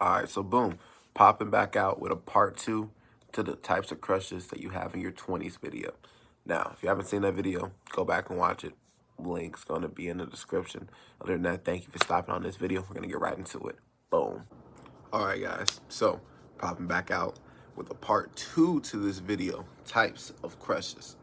All right, so boom, popping back out with a part two to the types of crushes that you have in your 20s video. Now, if you haven't seen that video, go back and watch it. Link's going to be in the description. Other than that, thank you for stopping on this video. We're going to get right into it. Boom. All right, guys, so popping back out with a part two to this video, types of crushes.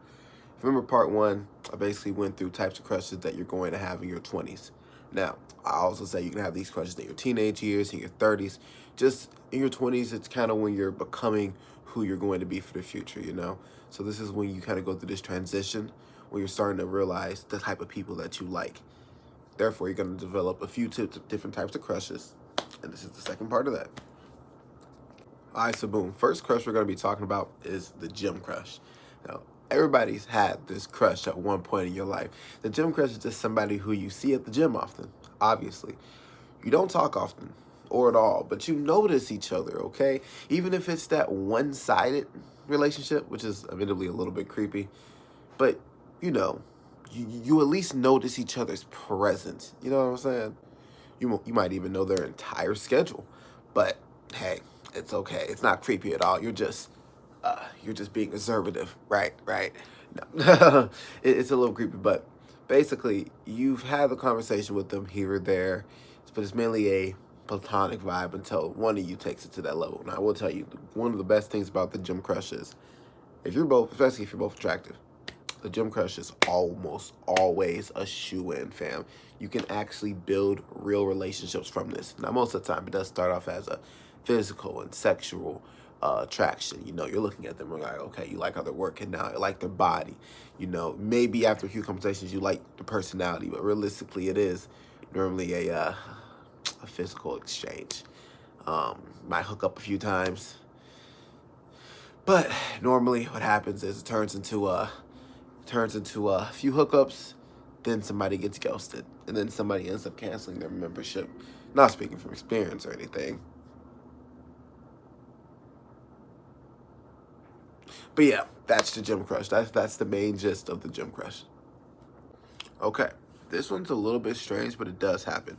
Remember part one, I basically went through types of crushes that you're going to have in your 20s. Now, I also say you can have these crushes in your teenage years, in your 30s. Just in your 20s, it's kind of when you're becoming who you're going to be for the future, you know? So this is when you kind of go through this transition, when you're starting to realize the type of people that you like. Therefore, you're going to develop a few different types of crushes, and this is the second part of that. All right, so boom. First crush we're going to be talking about is the gym crush. Now, everybody's had this crush at one point in your life. The gym crush is just somebody who you see at the gym often, obviously. You don't talk often or at all, but you notice each other, okay? Even if it's that one-sided relationship, which is admittedly a little bit creepy, but, you know, you at least notice each other's presence. You know what I'm saying? You might even know their entire schedule, but hey, it's okay. It's not creepy at all. You're just being conservative, right? No, it's a little creepy, but basically, you've had the conversation with them here or there, but it's mainly a platonic vibe until one of you takes it to that level. Now, I will tell you, one of the best things about the gym crush is, if you're both, especially if you're both attractive, the gym crush is almost always a shoe-in, fam. You can actually build real relationships from this. Now, most of the time, it does start off as a physical and sexual attraction. You know, you're looking at them and like, okay, you like how they're working now, you like their body. You know, maybe after a few conversations, you like the personality, but realistically, it is normally a physical exchange. Might hook up a few times, but normally what happens is it turns into a few hookups, then somebody gets ghosted, and then somebody ends up canceling their membership. Not speaking from experience or anything. But yeah, that's the gym crush. That's the main gist of the gym crush. Okay, this one's a little bit strange, but it does happen.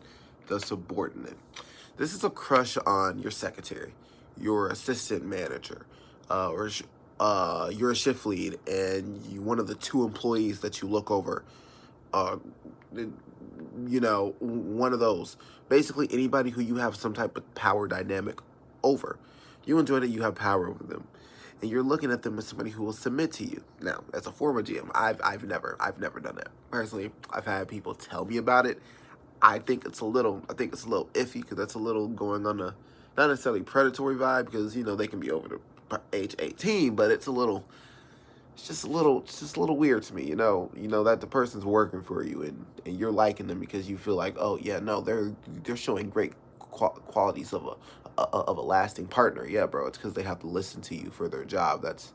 The subordinate. This is a crush on your secretary, your assistant manager, or you're a shift lead, and one of the two employees that you look over, uh, you know, one of those. Basically, anybody who you have some type of power dynamic over. You enjoy that you have power over them, and you're looking at them as somebody who will submit to you. Now, as a former GM, I've never done that personally. I've had people tell me about it. I think it's a little iffy because that's a little going on a not necessarily predatory vibe because you know they can be over the age 18, but it's just a little weird to me. You know that the person's working for you and you're liking them because you feel like, oh yeah, no, they're showing great qualities of a lasting partner. Yeah, bro, it's because they have to listen to you for their job. That's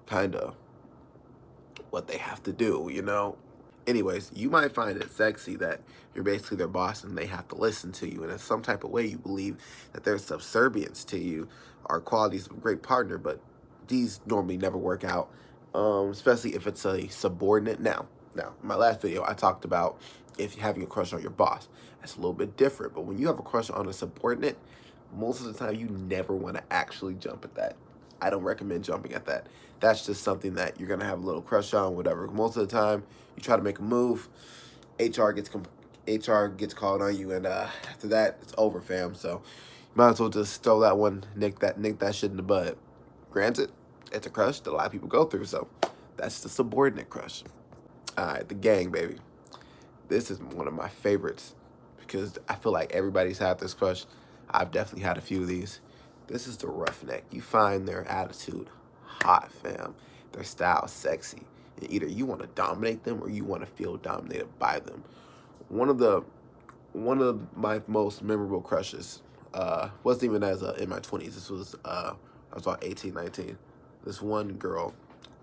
kind of what they have to do, you know. Anyways, you might find it sexy that you're basically their boss and they have to listen to you. And in some type of way, you believe that their subservience to you are qualities of a great partner, but these normally never work out, especially if it's a subordinate. Now, in my last video, I talked about if you're having a crush on your boss. That's a little bit different. But when you have a crush on a subordinate, most of the time, you never want to actually jump at that. I don't recommend jumping at that. That's just something that you're gonna have a little crush on, whatever. Most of the time, you try to make a move, HR gets called on you, and after that, it's over, fam. So you might as well just throw that one, nick that shit in the bud. Granted, it's a crush that a lot of people go through, so that's the subordinate crush. All right, the gang, baby. This is one of my favorites because I feel like everybody's had this crush. I've definitely had a few of these. This is the roughneck. You find their attitude hot, fam. Their style sexy. And either you want to dominate them or you want to feel dominated by them. One of my most memorable crushes wasn't even as in my 20s. This was I was about 18, 19. This one girl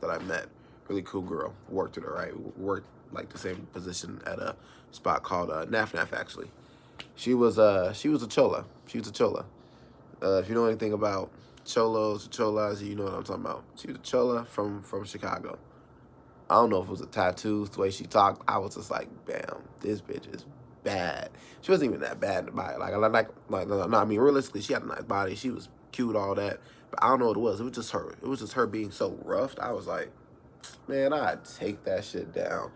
that I met, really cool girl, worked with her, right? Worked like the same position at a spot called Naf Naf, actually. She was a chola. She was a chola. If you know anything about cholas, you know what I'm talking about. She was a chola from Chicago. I don't know if it was the tattoos, the way she talked. I was just like, bam, this bitch is bad. She wasn't even that bad in the body. No, I mean, realistically, she had a nice body. She was cute, all that. But I don't know what it was. It was just her. It was just her being so rough. I was like, man, I'd take that shit down.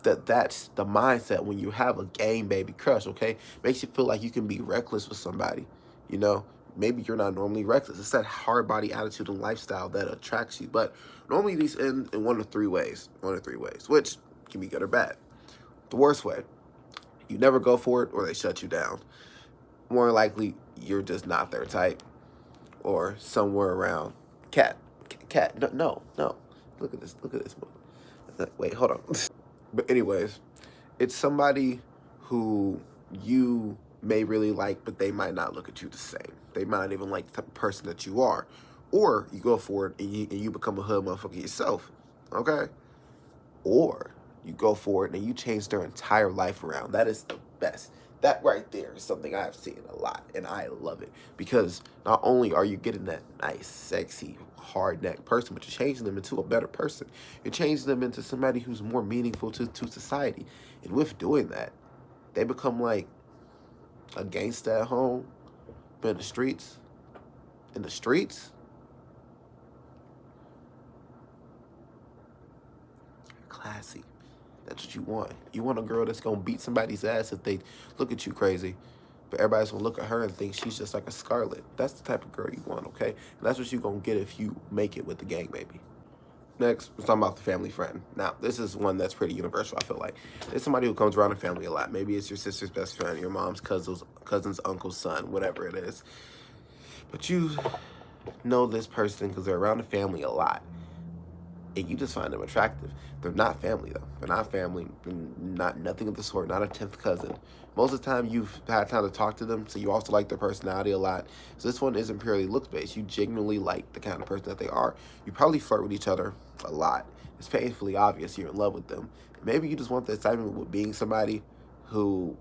That's the mindset when you have a game baby crush, okay? Makes you feel like you can be reckless with somebody, you know? Maybe you're not normally reckless. It's that hard body attitude and lifestyle that attracts you. But normally these end in one of three ways, which can be good or bad. The worst way, you never go for it or they shut you down. More likely, you're just not their type or somewhere around. Cat, no. Look at this Wait, hold on. But anyways, it's somebody who you may really like, but they might not look at you the same. They might not even like the type of person that you are. Or you go for it and you become a hood motherfucker yourself, okay? Or you go for it and you change their entire life around. That is the best. That right there is something I've seen a lot, and I love it. Because not only are you getting that nice, sexy, hard-necked person, but you're changing them into a better person. You're changing them into somebody who's more meaningful to society. And with doing that, they become like a gangsta at home, but in the streets, classy. That's what you want. You want a girl that's gonna beat somebody's ass if they look at you crazy. But everybody's gonna look at her and think she's just like a Scarlet. That's the type of girl you want, okay? And that's what you're gonna get if you make it with the gang baby. Next, we're talking about the family friend. Now, this is one that's pretty universal, I feel like. It's somebody who comes around the family a lot. Maybe it's your sister's best friend, your mom's cousin's uncle's son, whatever it is. But you know this person because they're around the family a lot. And you just find them attractive. They're not family, though. They're not family. Not nothing of the sort. Not a 10th cousin. Most of the time, you've had time to talk to them, so you also like their personality a lot. So this one isn't purely looks-based. You genuinely like the kind of person that they are. You probably flirt with each other a lot. It's painfully obvious you're in love with them. Maybe you just want the excitement with being somebody who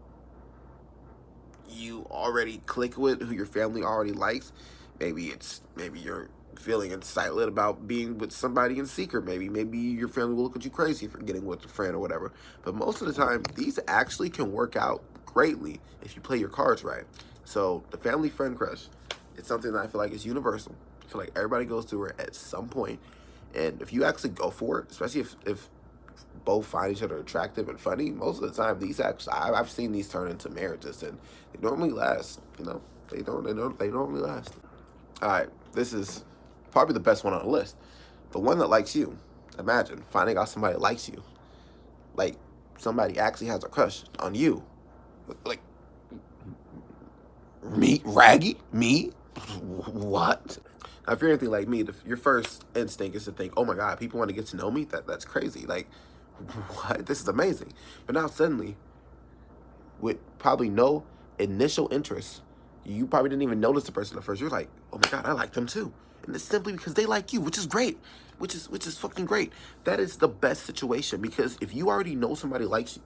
you already click with, who your family already likes. Maybe you're feeling excited about being with somebody in secret. Maybe your family will look at you crazy for getting with a friend or whatever. But most of the time, these actually can work out greatly if you play your cards right. So the family friend crush, it's something that I feel like is universal. I feel like everybody goes through it at some point. And if you actually go for it, especially if both find each other attractive and funny, most of the time I've seen these turn into marriages, and they normally last. They normally last. All right, this is probably the best one on the list. The one that likes you. Imagine finding out somebody likes you. Like, somebody actually has a crush on you. Like, me? Raggy? Me? What? Now, if you're anything like me, your first instinct is to think, oh my God, people want to get to know me? That's crazy. Like, what? This is amazing. But now suddenly, with probably no initial interest, you probably didn't even notice the person at first. You're like, oh my God, I like them too. And it's simply because they like you, which is great. Which is fucking great. That is the best situation, because if you already know somebody likes you,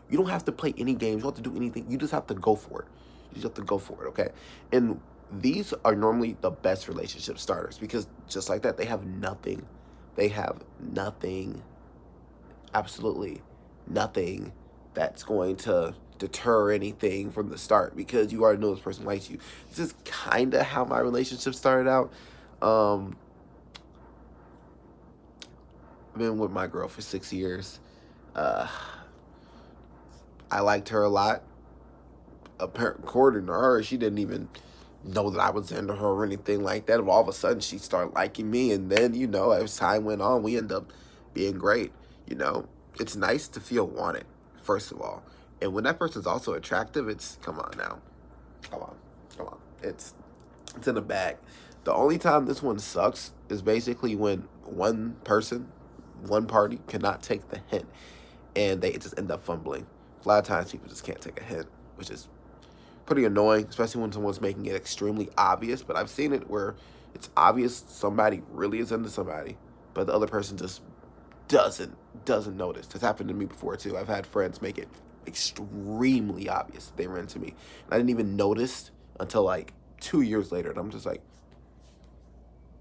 you don't have to play any games. You don't have to do anything. You just have to go for it. You just have to go for it, okay? And these are normally the best relationship starters, because just like that, they have nothing. They have nothing, absolutely nothing that's going to deter anything from the start, because you already know this person likes you. This is kind of how my relationship started out. I've been with my girl for 6 years. I liked her a lot. According to her, she didn't even know that I was into her or anything like that. But all of a sudden, she started liking me. And then, as time went on, we ended up being great. It's nice to feel wanted, first of all. And when that person's also attractive, come on now. Come on. It's in the bag. The only time this one sucks is basically when one party cannot take the hint and they just end up fumbling. A lot of times people just can't take a hint, which is pretty annoying, especially when someone's making it extremely obvious. But I've seen it where it's obvious somebody really is into somebody, but the other person just doesn't notice. That's happened to me before too. I've had friends make it extremely obvious that they were into me, and I didn't even notice until like 2 years later, and I'm just like,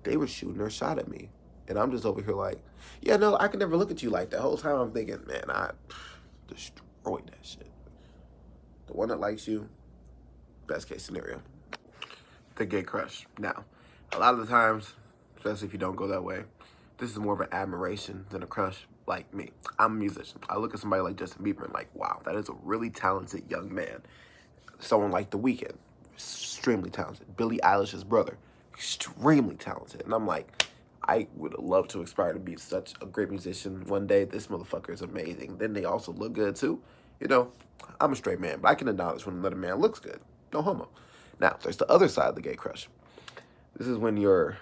they were shooting their shot at me, and I'm just over here like, yeah, no, I could never look at you like that. The whole time I'm thinking, man, I destroyed that shit. The one that likes you, best case scenario. The gay crush. Now, a lot of the times, especially if you don't go that way, this is more of an admiration than a crush. Like me, I'm a musician. I look at somebody like Justin Bieber and like, wow, that is a really talented young man. Someone like The Weeknd, extremely talented. Billie Eilish's brother, extremely talented. And I'm like, I would love to aspire to be such a great musician one day. This motherfucker is amazing. Then they also look good too. You know, I'm a straight man, but I can acknowledge when another man looks good. No homo. Now, there's the other side of the gay crush. This is when you're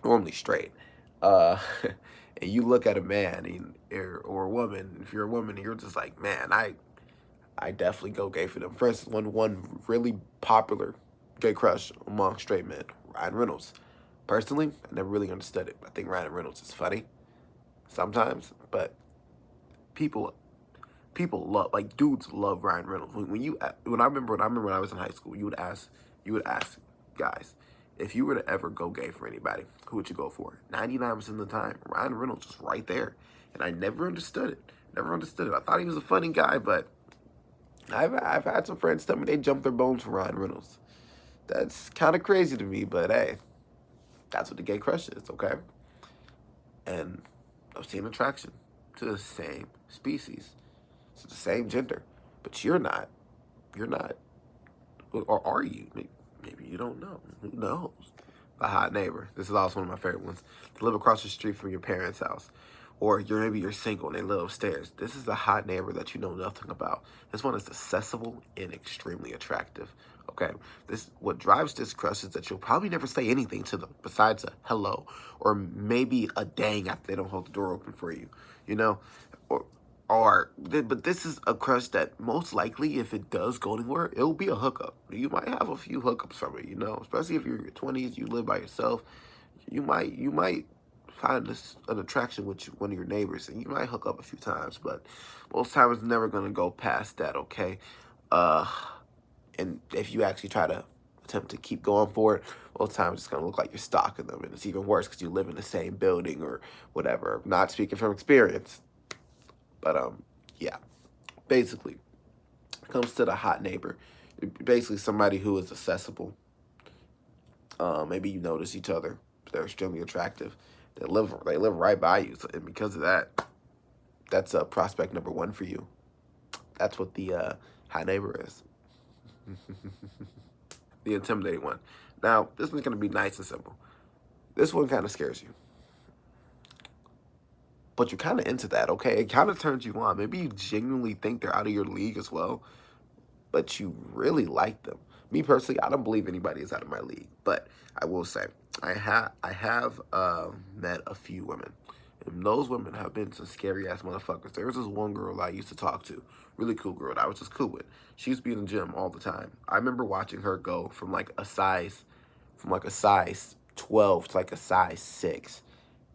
normally straight. And you look at a man or a woman, if you're a woman, and you're just like, man, I definitely go gay for them. For instance, one really popular gay crush among straight men, Ryan Reynolds. Personally, I never really understood it. I think Ryan Reynolds is funny sometimes, but people love, like, dudes love Ryan Reynolds. When I remember when I was in high school, you would ask guys, if you were to ever go gay for anybody, who would you go for? 99% of the time, Ryan Reynolds was right there, and I never understood it. I thought he was a funny guy, but I've had some friends tell me they jumped their bones for Ryan Reynolds. That's kind of crazy to me, but hey, that's what the gay crush is, okay? And I've seen attraction to the same species, to the same gender, but you're not, or are you? Maybe you don't know. Who knows? The hot neighbor. This is also one of my favorite ones. To live across the street from your parents' house. Or maybe you're single and they live upstairs. This is the hot neighbor that you know nothing about. This one is accessible and extremely attractive. Okay, what drives this crush is that you'll probably never say anything to them besides a hello or maybe a dang after they don't hold the door open for you. You know, but this is a crush that most likely, if it does go anywhere, it'll be a hookup. You might have a few hookups from it, you know, especially if you're in your 20s, you live by yourself. You might find an attraction with one of your neighbors, and you might hook up a few times, but most times it's never going to go past that, okay? And if you actually try to attempt to keep going for it, most times it's going to look like you're stalking them, and it's even worse because you live in the same building or whatever. Not speaking from experience, but yeah, basically, it comes to the hot neighbor. Basically, somebody who is accessible. Maybe you notice each other. They're extremely attractive. They live right by you, and because of that, that's prospect number one for you. That's what the hot neighbor is. The intimidating one. Now, this one's gonna be nice and simple. This one kind of scares you, but you're kind of into that. Okay, it kind of turns you on. Maybe you genuinely think they're out of your league as well, but you really like them. Me personally, I don't believe anybody is out of my league, but I will say I have met a few women, and those women have been some scary ass motherfuckers. There was this one girl I used to talk to, really cool girl that I was just cool with. She used to be in the gym all the time. I remember watching her go from like a size 12 to like a size 6,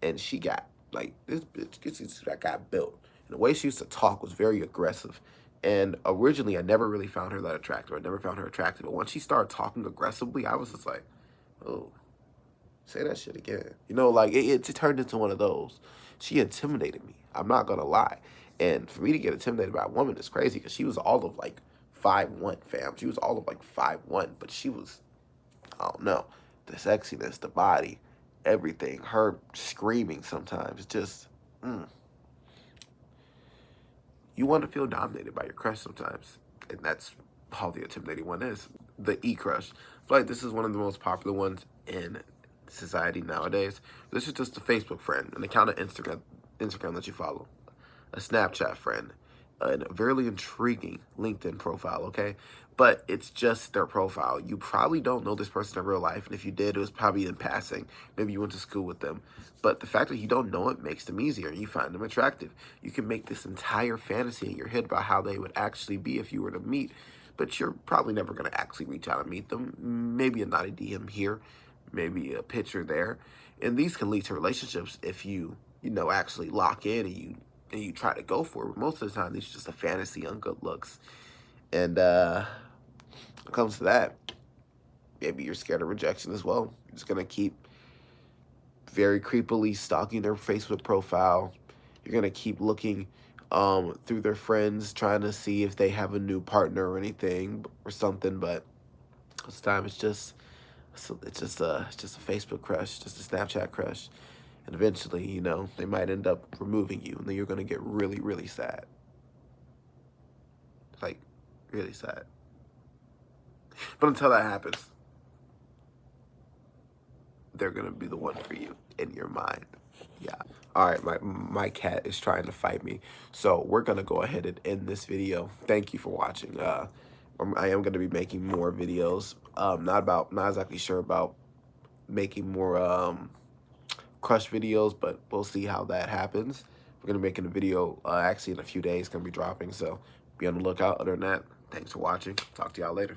and she got like this bitch that got built. And the way she used to talk was very aggressive. And originally, I never really found her that attractive. I never found her attractive. But once she started talking aggressively, I was just like, oh, say that shit again. You know, like, it turned into one of those. She intimidated me. I'm not going to lie. And for me to get intimidated by a woman is crazy because she was all of, like, 5'1", fam. She was all of, like, 5'1", but she was, I don't know, the sexiness, the body, everything. Her screaming sometimes, just, You want to feel dominated by your crush sometimes. And that's how the intimidating one is. The E-crush. I feel like this is one of the most popular ones in society nowadays. This is just a Facebook friend, an account of Instagram that you follow, a Snapchat friend, a very intriguing LinkedIn profile, okay? But it's just their profile. You probably don't know this person in real life, and if you did, it was probably in passing. Maybe you went to school with them. But the fact that you don't know it makes them easier, and you find them attractive. You can make this entire fantasy in your head about how they would actually be if you were to meet, but you're probably never going to actually reach out and meet them. Maybe a naughty DM here, maybe a picture there. And these can lead to relationships if you actually lock in and you try to go for it. But most of the time, these are just a fantasy on good looks. And when it comes to that, maybe you're scared of rejection as well. You're just going to keep very creepily stalking their Facebook profile. You're going to keep looking through their friends, trying to see if they have a new partner or anything or something. But this time it's just a Facebook crush, just a Snapchat crush, and eventually, you know, they might end up removing you, and then you're gonna get really, really sad, like really sad. But until that happens, they're gonna be the one for you in your mind. Yeah. All right, my cat is trying to fight me, so we're gonna go ahead and end this video. Thank you for watching. I am gonna be making more videos. Not exactly sure about making more crush videos, but we'll see how that happens. We're gonna be making a video actually in a few days. Gonna be dropping, so be on the lookout. Other than that, thanks for watching. Talk to y'all later.